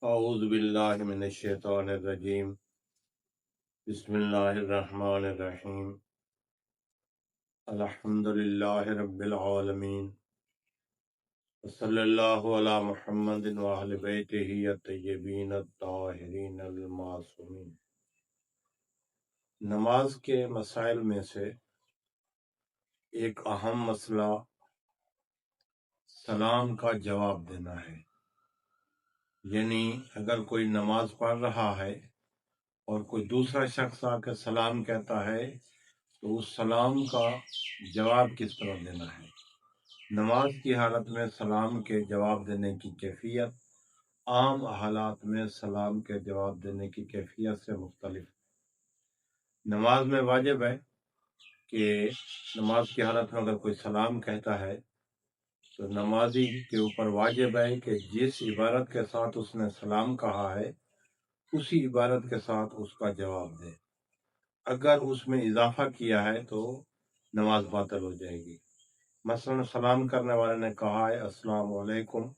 اعوذ باللہ من الشیطان الرجیم بسم اللہ الرحمن الرحیم الحمد للہ رب العالمین وصلی اللہ علی محمد وآل بیتہ الطیبین الطاہرین المعصومین۔ نماز کے مسائل میں سے ایک اہم مسئلہ سلام کا جواب دینا ہے، یعنی اگر کوئی نماز پڑھ رہا ہے اور کوئی دوسرا شخص آ کے سلام کہتا ہے تو اس سلام کا جواب کس طرح دینا ہے۔ نماز کی حالت میں سلام کے جواب دینے کی کیفیت عام حالات میں سلام کے جواب دینے کی کیفیت سے مختلف ہے۔ نماز میں واجب ہے کہ نماز کی حالت میں اگر کوئی سلام کہتا ہے تو نمازی کے اوپر واجب ہے کہ جس عبارت کے ساتھ اس نے سلام کہا ہے اسی عبارت کے ساتھ اس کا جواب دے۔ اگر اس میں اضافہ کیا ہے تو نماز باطل ہو جائے گی۔ مثلا سلام کرنے والے نے کہا ہے السلام علیکم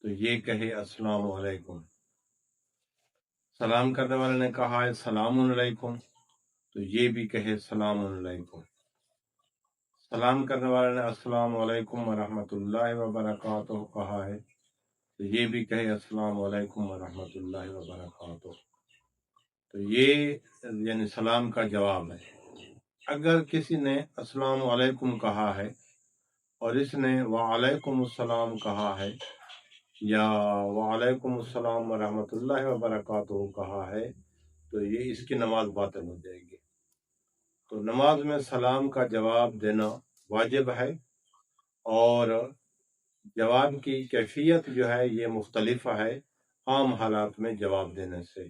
تو یہ کہے السلام علیکم۔ سلام کرنے والے نے کہا ہے سلام علیکم تو یہ بھی کہے سلام علیکم۔ سلام کرنے والے نے السلام علیکم ورحمۃ اللہ وبرکاتہ کہا ہے تو یہ بھی کہے السلام علیکم ورحمۃ اللہ وبرکاتہ۔ تو یہ یعنی سلام کا جواب ہے۔ اگر کسی نے السلام علیکم کہا ہے اور اس نے وعلیکم السلام کہا ہے یا وعلیکم السلام ورحمۃ اللہ وبرکاتہ کہا ہے تو یہ اس کی نماز باطل ہو جائے گی۔ تو نماز میں سلام کا جواب دینا واجب ہے، اور جواب کی کیفیت جو ہے یہ مختلف ہے عام حالات میں جواب دینے سے۔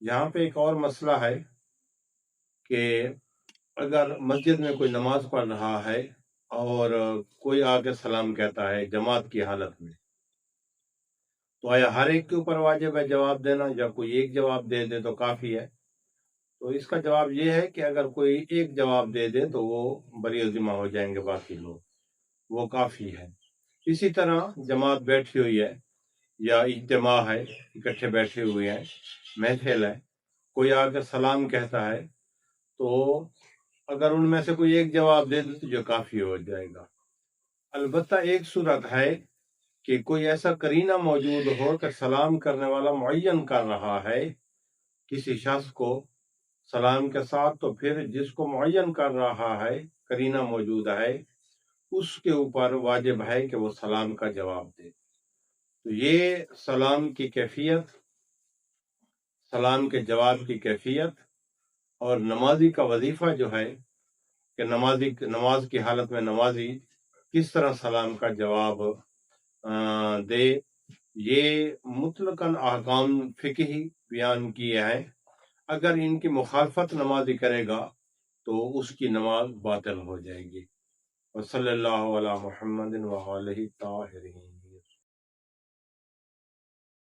یہاں پہ ایک اور مسئلہ ہے کہ اگر مسجد میں کوئی نماز پڑھ رہا ہے اور کوئی آگے سلام کہتا ہے جماعت کی حالت میں، تو آیا ہر ایک کے اوپر واجب ہے جواب دینا یا کوئی ایک جواب دے دے تو کافی ہے؟ تو اس کا جواب یہ ہے کہ اگر کوئی ایک جواب دے دے تو وہ بری ذمہ ہو جائیں گے باقی لوگ، وہ کافی ہے۔ اسی طرح جماعت بیٹھی ہوئی ہے یا اجتماع ہے، اکٹھے بیٹھے ہوئے ہیں، محفل ہے، کوئی آ کے سلام کہتا ہے تو اگر ان میں سے کوئی ایک جواب دے دے تو جو کافی ہو جائے گا۔ البتہ ایک صورت ہے کہ کوئی ایسا قرینہ موجود ہو کہ سلام کرنے والا معین کر رہا ہے کسی شخص کو سلام کے ساتھ، تو پھر جس کو معین کر رہا ہے قرینہ موجود ہے اس کے اوپر واجب ہے کہ وہ سلام کا جواب دے۔ تو یہ سلام کی کیفیت، سلام کے جواب کی کیفیت اور نمازی کا وظیفہ جو ہے کہ نماز کی حالت میں نمازی کس طرح سلام کا جواب دے، یہ مطلقاً احکام فقہی بیان کیے ہیں۔ اگر ان کی مخالفت نمازی کرے گا تو اس کی نماز باطل ہو جائے گی۔ وصلی اللہ علی محمد وآلہ الطاہرین۔